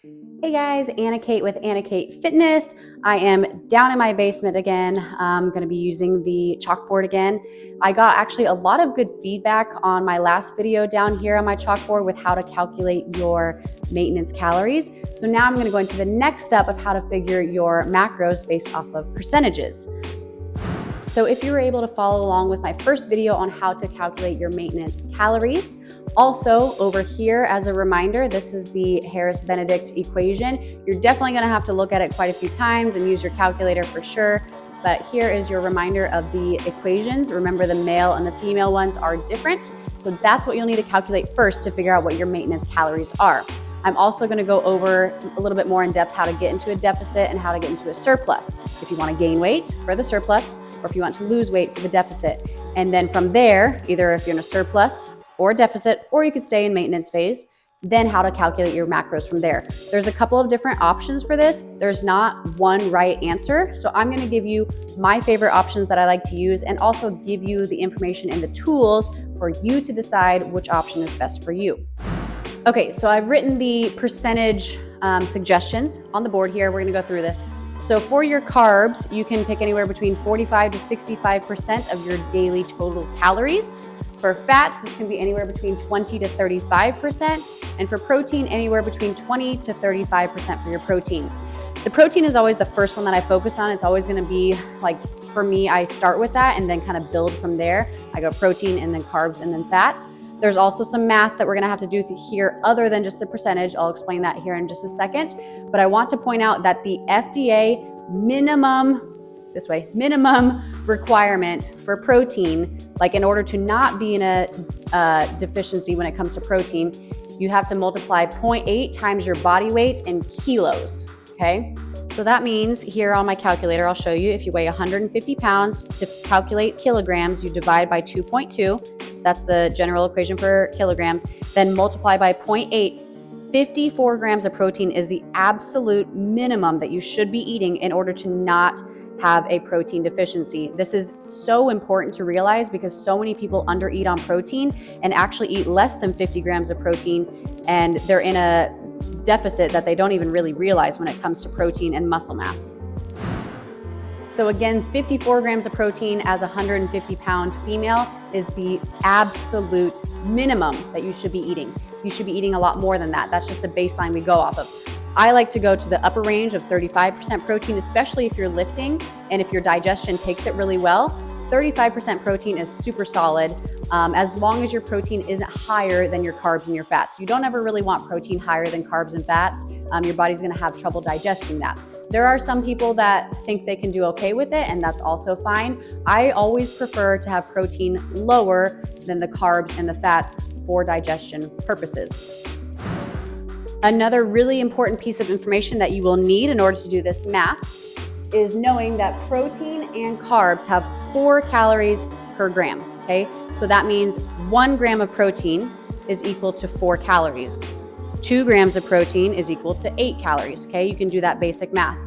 Hey guys, Anna Kate with Anna Kate Fitness. I am down in my basement again. I'm going to be using the chalkboard again. I got actually a lot of good feedback on my last video down here on my chalkboard with how to calculate your maintenance calories. So now I'm going to go into the next step of how to figure your macros based off of percentages. So if you were able to follow along with my first video on how to calculate your maintenance calories, also over here as a reminder, this is the Harris-Benedict equation. You're definitely going to have to look at it quite a few times and use your calculator for sure. But here is your reminder of the equations. Remember, the male and the female ones are different. So that's what you'll need to calculate first to figure out what your maintenance calories are. I'm also going to go over a little bit more in depth how to get into a deficit and how to get into a surplus. If you want to gain weight for the surplus, or if you want to lose weight for the deficit. And then from there, either if you're in a surplus or a deficit, or you could stay in maintenance phase, then how to calculate your macros from there. There's a couple of different options for this. There's not one right answer. So I'm going to give you my favorite options that I like to use and also give you the information and the tools for you to decide which option is best for you. Okay, so I've written the percentage suggestions on the board here. We're going to go through this. So for your carbs, you can pick anywhere between 45 to 65% of your daily total calories. For fats, this can be anywhere between 20 to 35%. And for protein, anywhere between 20 to 35% for your protein. The protein is always the first one that I focus on. It's always going to be like, for me, I start with that and then kind of build from there. I go protein and then carbs and then fats. There's also some math that we're gonna have to do here other than just the percentage. I'll explain that here in just a second. But I want to point out that the FDA minimum requirement for protein, like in order to not be in a deficiency when it comes to protein, you have to multiply 0.8 times your body weight in kilos, okay? So that means here on my calculator, I'll show you if you weigh 150 pounds, to calculate kilograms, you divide by 2.2. That's the general equation for kilograms. Then multiply by 0.8. 54 grams of protein is the absolute minimum that you should be eating in order to not have a protein deficiency. This is so important to realize because so many people undereat on protein and actually eat less than 50 grams of protein, and they're in a deficit that they don't even really realize when it comes to protein and muscle mass. So again, 54 grams of protein as a 150-pound female is the absolute minimum that you should be eating. You should be eating a lot more than that. That's just a baseline we go off of. I like to go to the upper range of 35% protein, especially if you're lifting and if your digestion takes it really well. 35% protein is super solid as long as your protein isn't higher than your carbs and your fats. You don't ever really want protein higher than carbs and fats. Your body's gonna have trouble digesting that. There are some people that think they can do okay with it, and that's also fine. I always prefer to have protein lower than the carbs and the fats for digestion purposes. Another really important piece of information that you will need in order to do this math is knowing that protein and carbs have 4 calories per gram, okay? So that means 1 gram of protein is equal to 4 calories. 2 grams of protein is equal to 8 calories, okay? You can do that basic math.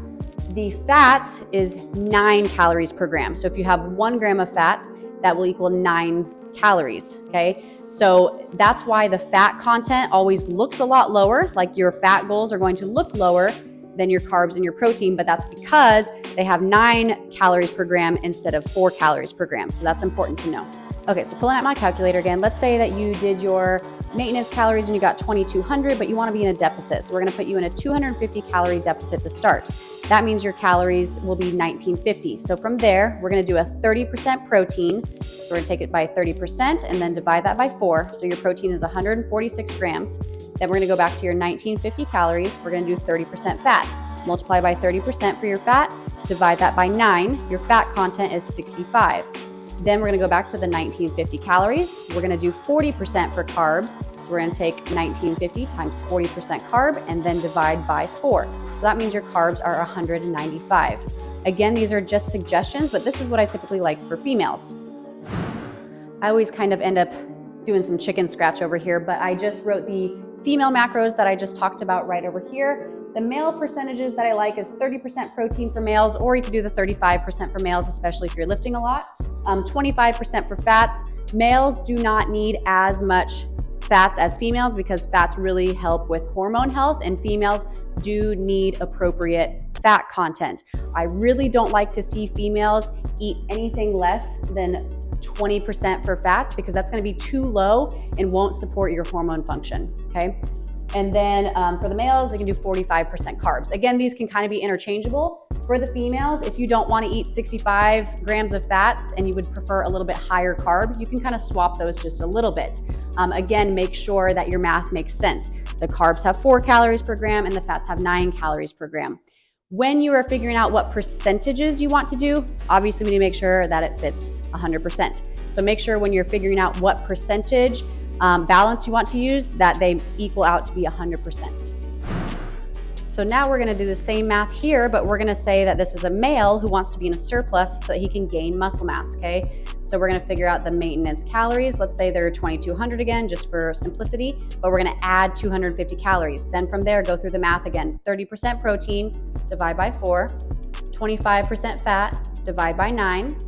The fats is 9 calories per gram. So if you have 1 gram of fat, that will equal 9 calories, okay? So that's why the fat content always looks a lot lower, like your fat goals are going to look lower than your carbs and your protein, but that's because they have 9 calories per gram instead of 4 calories per gram. So that's important to know. Okay, so pulling out my calculator again, let's say that you did your maintenance calories and you got 2,200, but you want to be in a deficit. So we're going to put you in a 250 calorie deficit to start. That means your calories will be 1950. So from there, we're going to do a 30% protein. So we're going to take it by 30% and then divide that by 4. So your protein is 146 grams. Then we're going to go back to your 1950 calories. We're going to do 30% fat. Multiply by 30% for your fat, divide that by 9. Your fat content is 65. Then we're going to go back to the 1950 calories. We're going to do 40% for carbs. So we're going to take 1950 times 40% carb and then divide by 4. So that means your carbs are 195. Again, these are just suggestions, but this is what I typically like for females. I always kind of end up doing some chicken scratch over here, but I just wrote the female macros that I just talked about right over here. The male percentages that I like is 30% protein for males, or you could do the 35% for males, especially if you're lifting a lot. 25% for fats. Males do not need as much fats as females because fats really help with hormone health, and females do need appropriate fat content. I really don't like to see females eat anything less than 20% for fats because that's going to be too low and won't support your hormone function, okay? And then for the males, they can do 45% carbs. Again, these can kind of be interchangeable. For the females, if you don't want to eat 65 grams of fats and you would prefer a little bit higher carb, you can kind of swap those just a little bit. Again, make sure that your math makes sense. The carbs have 4 calories per gram and the fats have 9 calories per gram. When you are figuring out what percentages you want to do, obviously we need to make sure that it fits 100%. So make sure when you're figuring out what percentage balance you want to use, that they equal out to be 100%. So now we're going to do the same math here, but we're going to say that this is a male who wants to be in a surplus so that he can gain muscle mass, okay? So we're going to figure out the maintenance calories. Let's say they're 2,200 again, just for simplicity, but we're going to add 250 calories. Then from there, go through the math again. 30% protein, divide by 4, 25% fat, divide by 9,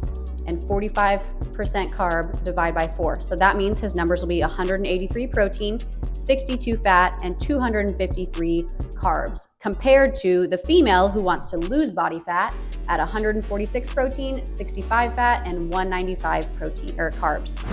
and 45% carb, divide by 4. So that means his numbers will be 183 protein, 62 fat, and 253 carbs, compared to the female who wants to lose body fat at 146 protein, 65 fat, and 195 protein or carbs.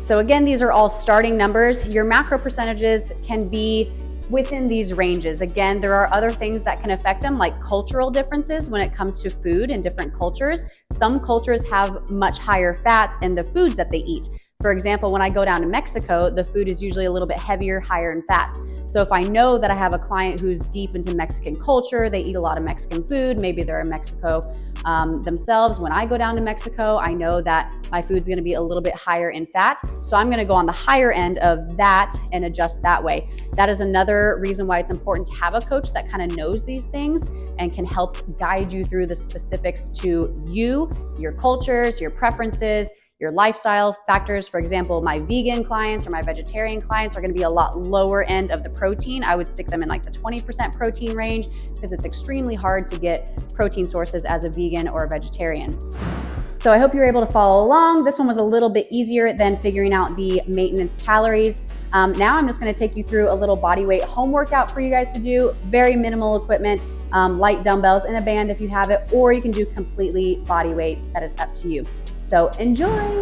So again, these are all starting numbers. Your macro percentages can be within these ranges. Again, there are other things that can affect them, like cultural differences when it comes to food in different cultures. Some cultures have much higher fats in the foods that they eat. For example, when I go down to Mexico, the food is usually a little bit heavier, higher in fats. So if I know that I have a client who's deep into Mexican culture, they eat a lot of Mexican food, maybe they're in Mexico themselves. When I go down to Mexico, I know that my food's gonna be a little bit higher in fat. So I'm gonna go on the higher end of that and adjust that way. That is another reason why it's important to have a coach that kind of knows these things and can help guide you through the specifics to you, your cultures, your preferences, your lifestyle factors. For example, my vegan clients or my vegetarian clients are going to be a lot lower end of the protein. I would stick them in like the 20% protein range because it's extremely hard to get protein sources as a vegan or a vegetarian. So I hope you were able to follow along. This one was a little bit easier than figuring out the maintenance calories. Now I'm just going to take you through a little body weight home workout for you guys to do. Very minimal equipment, light dumbbells and a band if you have it, or you can do completely body weight. That is up to you. So enjoy.